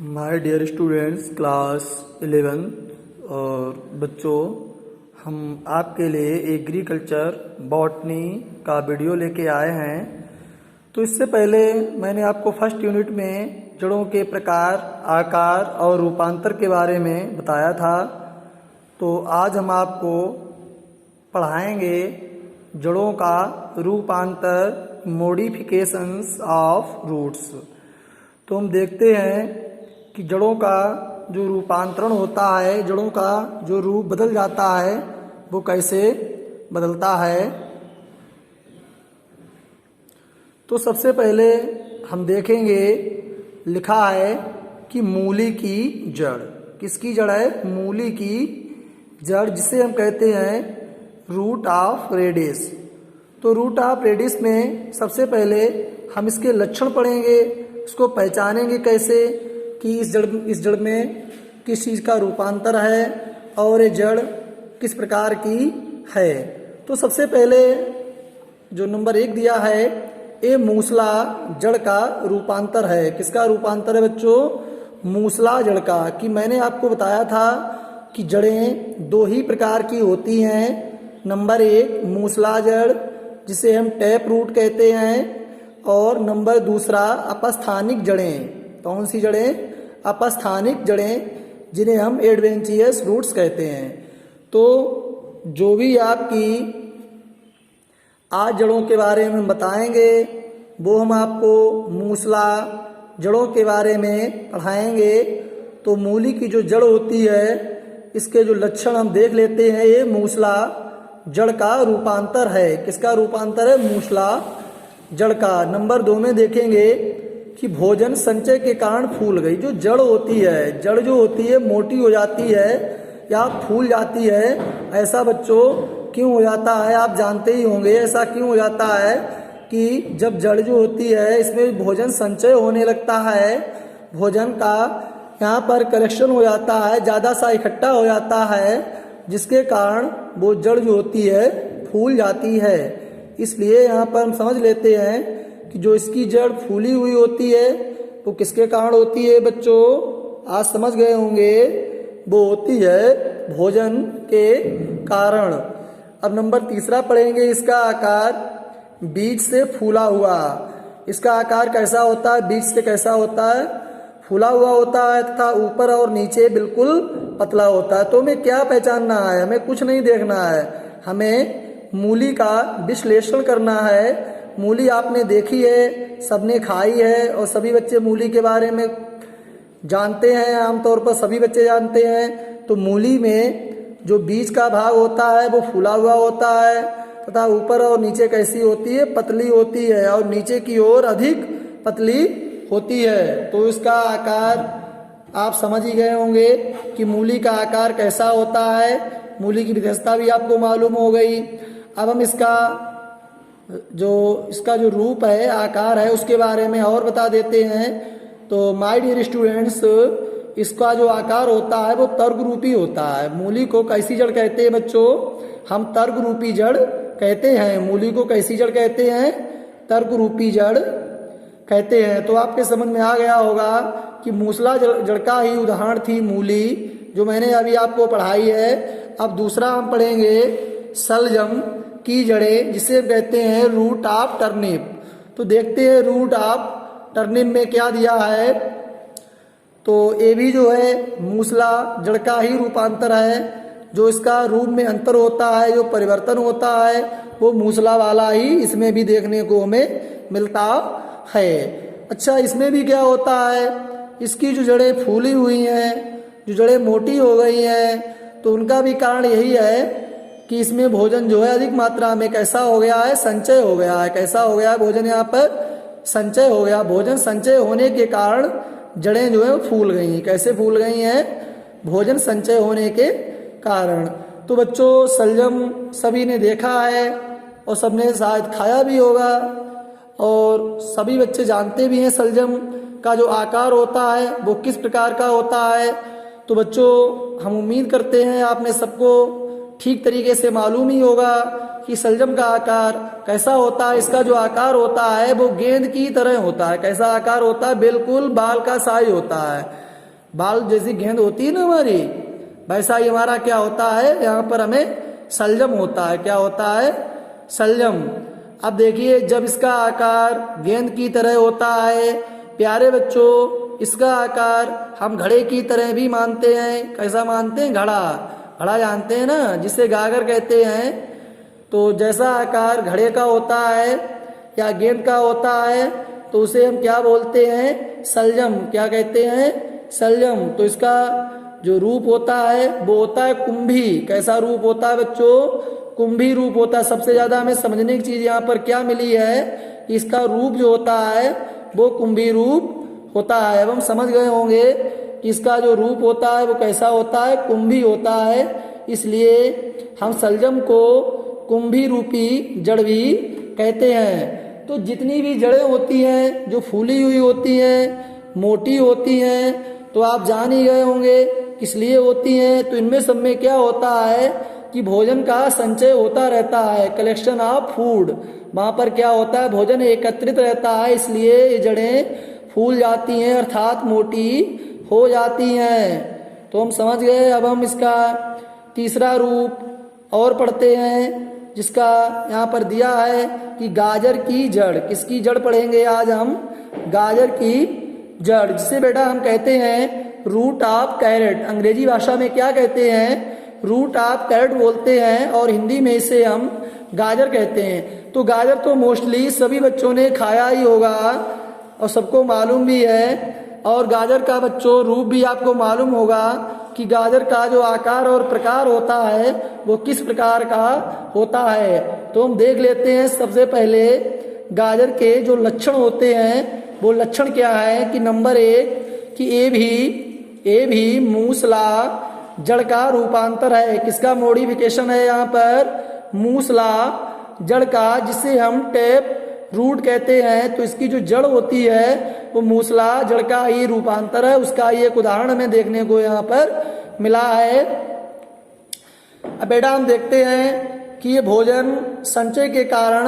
My dear students class 11 और बच्चों, हम आपके लिए एग्रीकल्चर बॉटनी का वीडियो लेके आए हैं। तो इससे पहले मैंने आपको फर्स्ट यूनिट में जड़ों के प्रकार, आकार और रूपांतर के बारे में बताया था। तो आज हम आपको पढ़ाएंगे जड़ों का रूपांतर, मॉडिफिकेशंस ऑफ रूट्स। तो हम देखते हैं कि जड़ों का जो रूपांतरण होता है, जड़ों का जो रूप बदल जाता है, वो कैसे बदलता है। तो सबसे पहले हम देखेंगे, लिखा है कि मूली की जड़। किसकी जड़ है? मूली की जड़, जिसे हम कहते हैं रूट ऑफ रेडिस। तो रूट ऑफ रेडिस में सबसे पहले हम इसके लक्षण पढ़ेंगे, इसको पहचानेंगे कैसे कि इस जड़ में किस चीज़ का रूपांतर है और ये जड़ किस प्रकार की है। तो सबसे पहले जो नंबर 1 दिया है, ये मूसला जड़ का रूपांतर है। किसका रूपांतर है बच्चों? मूसला जड़ का। कि मैंने आपको बताया था कि जड़ें दो ही प्रकार की होती हैं। नंबर 1 मूसला जड़, जिसे हम टैप रूट कहते हैं, और नंबर दूसरा अपस्थानिक जड़ें। कौन सी जड़ें? अपस्थानिक जड़ें, जिन्हें हम एडवेंचियस रूट्स कहते हैं। तो जो भी आपकी आज जड़ों के बारे में बताएंगे, वो हम आपको मूसला जड़ों के बारे में पढ़ाएंगे। तो मूली की जो जड़ होती है, इसके जो लक्षण हम देख लेते हैं। ये मूसला जड़ का रूपांतर है। किसका रूपांतर है? मूसला जड़ का। नंबर 2 में देखेंगे कि भोजन संचय के कारण फूल गई। जो जड़ होती है, जड़ जो होती है मोटी हो जाती है या फूल जाती है। ऐसा बच्चों क्यों हो जाता है? आप जानते ही होंगे ऐसा क्यों हो जाता है कि जब जड़ जो होती है, इसमें भोजन संचय होने लगता है, भोजन का यहाँ पर कलेक्शन हो जाता है, ज़्यादा सा इकट्ठा हो जाता है, जिसके कारण वो जड़ जो होती है फूल जाती है। इसलिए यहाँ पर हम समझ लेते हैं कि जो इसकी जड़ फूली हुई होती है, वो किसके कारण होती है बच्चों? आज समझ गए होंगे, वो होती है भोजन के कारण। अब नंबर 3 पढ़ेंगे, इसका आकार बीज से फूला हुआ। इसका आकार कैसा होता है? बीज से कैसा होता है? फूला हुआ होता है तथा ऊपर और नीचे बिल्कुल पतला होता है। तो हमें क्या पहचानना है? हमें कुछ नहीं देखना है, हमें मूली का विश्लेषण करना है। मूली आपने देखी है, सबने खाई है, और सभी बच्चे मूली के बारे में जानते हैं। आमतौर पर सभी बच्चे जानते हैं। तो मूली में जो बीज का भाग होता है, वो फूला हुआ होता है तथा ऊपर और नीचे कैसी होती है? पतली होती है, और नीचे की ओर अधिक पतली होती है। तो इसका आकार आप समझ ही गए होंगे कि मूली का आकार कैसा होता है। मूली की विशेषता भी आपको मालूम हो गई। अब हम इसका जो रूप है, आकार है, उसके बारे में और बता देते हैं। तो माय डियर स्टूडेंट्स, इसका जो आकार होता है वो तर्क रूपी होता है। मूली को कैसी जड़ कहते हैं बच्चों? हम तर्क रूपी जड़ कहते हैं। मूली को कैसी जड़ कहते हैं? तर्क रूपी जड़ कहते हैं। तो आपके समझ में आ गया होगा कि मूसला जड़ का ही उदाहरण थी मूली, जो मैंने अभी आपको पढ़ाई है। अब दूसरा हम पढ़ेंगे शलजम की जड़ें, जिसे कहते हैं रूट ऑफ टर्निप। तो देखते हैं रूट ऑफ टर्निप में क्या दिया है। तो ये भी जो है मूसला जड़ का ही रूपांतर है। जो इसका रूप में अंतर होता है, जो परिवर्तन होता है, वो मूसला वाला ही इसमें भी देखने को हमें मिलता है। अच्छा, इसमें भी क्या होता है? इसकी जो जड़ें फूली हुई हैं, जो जड़ें मोटी हो गई हैं, तो उनका भी कारण यही है कि इसमें भोजन जो है अधिक मात्रा में कैसा हो गया है? संचय हो गया है। कैसा हो गया है भोजन? यहाँ पर संचय हो गया। भोजन संचय होने के कारण जड़ें जो है फूल गई। कैसे फूल गई हैं? भोजन संचय होने के कारण। तो बच्चों, शलजम सभी ने देखा है और सबने शायद खाया भी होगा, और सभी बच्चे जानते भी हैं शलजम का जो आकार होता है वो किस प्रकार का होता है। तो बच्चों, हम उम्मीद करते हैं आपने सबको ठीक तरीके से मालूम ही होगा कि शलजम का आकार कैसा होता है। इसका जो आकार होता है वो गेंद की तरह होता है। कैसा आकार होता है? बिल्कुल बाल का साइज होता है। बाल जैसी गेंद होती है ना हमारी, वैसा ही हमारा क्या होता है, यहाँ पर हमें शलजम होता है। क्या होता है? शलजम। अब देखिए, जब इसका आकार गेंद की तरह होता है प्यारे बच्चों, इसका आकार हम घड़े की तरह भी मानते हैं। कैसा मानते हैं? घड़ा। घड़ा जानते हैं ना, जिसे गागर कहते हैं। तो जैसा आकार घड़े का होता है या गेंद का होता है तो उसे हम क्या बोलते हैं? शलजम। क्या कहते हैं? शलजम। तो इसका जो रूप होता है वो होता है कुंभी। कैसा रूप होता है बच्चों? कुंभी रूप होता है। सबसे ज्यादा हमें समझने की चीज यहाँ पर क्या मिली है कि इसका रूप जो होता है वो कुंभी रूप होता है। अब हम समझ गए होंगे कि इसका जो रूप होता है वो कैसा होता है? कुंभी होता है। इसलिए हम शलजम को कुंभी रूपी जड़ भी कहते हैं। तो जितनी भी जड़ें होती हैं जो फूली हुई होती हैं, मोटी होती हैं, तो आप जान ही गए होंगे किस लिए होती हैं। तो इनमें सब में क्या होता है कि भोजन का संचय होता रहता है, कलेक्शन ऑफ फूड। वहाँ पर क्या होता है? भोजन एकत्रित रहता है, इसलिए ये जड़ें फूल जाती हैं अर्थात मोटी हो जाती हैं। तो हम समझ गए। अब हम इसका तीसरा रूप और पढ़ते हैं, जिसका यहाँ पर दिया है कि गाजर की जड़। किसकी जड़ पढ़ेंगे आज हम? गाजर की जड़, जिसे बेटा हम कहते हैं रूट ऑफ कैरेट। अंग्रेजी भाषा में क्या कहते हैं? रूट ऑफ कैरेट बोलते हैं, और हिंदी में इसे हम गाजर कहते हैं। तो गाजर तो मोस्टली सभी बच्चों ने खाया ही होगा और सबको मालूम भी है। और गाजर का बच्चों रूप भी आपको मालूम होगा कि गाजर का जो आकार और प्रकार होता है वो किस प्रकार का होता है। तो हम देख लेते हैं सबसे पहले गाजर के जो लक्षण होते हैं वो लक्षण क्या है कि नंबर 1 कि ए भी मूसला जड़ का रूपांतर है। किसका मॉडिफिकेशन है यहाँ पर? मूसला जड़ का, जिसे हम टेप रूट कहते हैं। तो इसकी जो जड़ होती है वो मूसला जड़ का ही रूपांतर है। उसका ही एक उदाहरण हमें देखने को यहाँ पर मिला है। अब बेटा हम देखते हैं कि ये भोजन संचय के कारण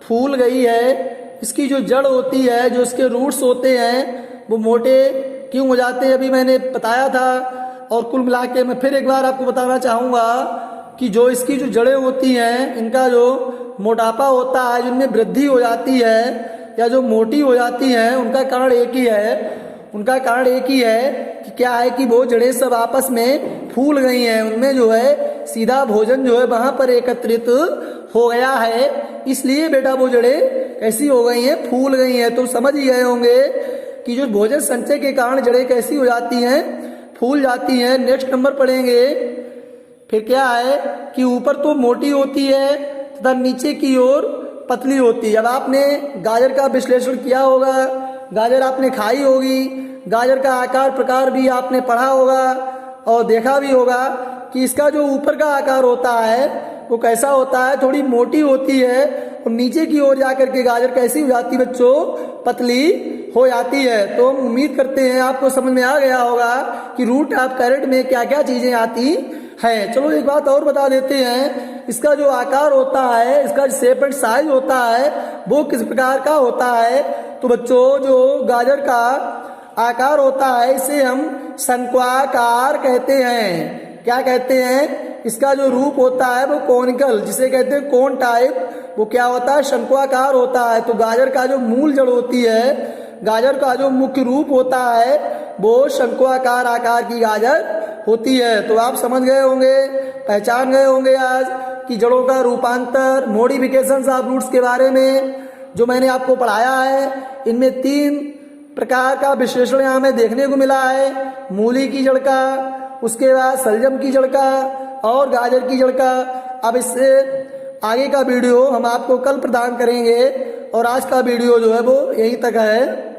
फूल गई है। इसकी जो जड़ होती है, जो इसके रूट्स होते हैं, वो मोटे क्यों हो जाते हैं अभी मैंने बताया था। और कुल मिला के मैं फिर एक बार आपको बताना चाहूँगा कि जो इसकी जो जड़ें होती हैं, इनका जो मोटापा होता है, जिनमें वृद्धि हो जाती है या जो मोटी हो जाती हैं, उनका कारण एक ही है। उनका कारण एक ही है कि क्या है कि वो जड़ें सब आपस में फूल गई हैं। उनमें जो है सीधा भोजन जो है वहाँ पर एकत्रित हो गया है। इसलिए बेटा वो जड़ें कैसी हो गई हैं? फूल गई हैं। तो समझ ही गए होंगे कि जो भोजन संचय के कारण जड़ें कैसी हो जाती हैं? फूल जाती हैं। नेक्स्ट नंबर पढ़ेंगे। फिर क्या है कि ऊपर तो मोटी होती है तथा नीचे की ओर पतली होती है। अब आपने गाजर का विश्लेषण किया होगा, गाजर आपने खाई होगी, गाजर का आकार प्रकार भी आपने पढ़ा होगा और देखा भी होगा कि इसका जो ऊपर का आकार होता है वो कैसा होता है? थोड़ी मोटी होती है, और नीचे की ओर जाकर के गाजर कैसी हो जाती है बच्चों? पतली हो जाती है। तो हम उम्मीद करते हैं आपको समझ में आ गया होगा कि रूट ऑफ कैरेट में क्या क्या चीजें आती हैं। चलो एक बात और बता देते हैं, इसका जो आकार होता है, इसका शेप एंड साइज होता है वो किस प्रकार का होता है। तो बच्चों जो गाजर का आकार होता है इसे हम शंक्वाकार कहते हैं। क्या कहते हैं? इसका जो रूप होता है वो कोनिकल, जिसे कहते हैं कोन टाइप, वो क्या होता है? शंक्वाकार होता है। तो गाजर का जो मूल जड़ होती है, गाजर का जो मुख्य रूप होता है वो शंक्वाकार आकार की गाजर होती है। तो आप समझ गए होंगे, पहचान गए होंगे आज कि जड़ों का रूपांतर, मॉडिफिकेशंस ऑफ रूट्स के बारे में जो मैंने आपको पढ़ाया है। इनमें 3 प्रकार का विश्लेषण यहाँ हमें देखने को मिला है। मूली की जड़ का, उसके बाद शलजम की जड़ का और गाजर की जड़ का। अब इससे आगे का वीडियो हम आपको कल प्रदान करेंगे और आज का वीडियो जो है वो यहीं तक है।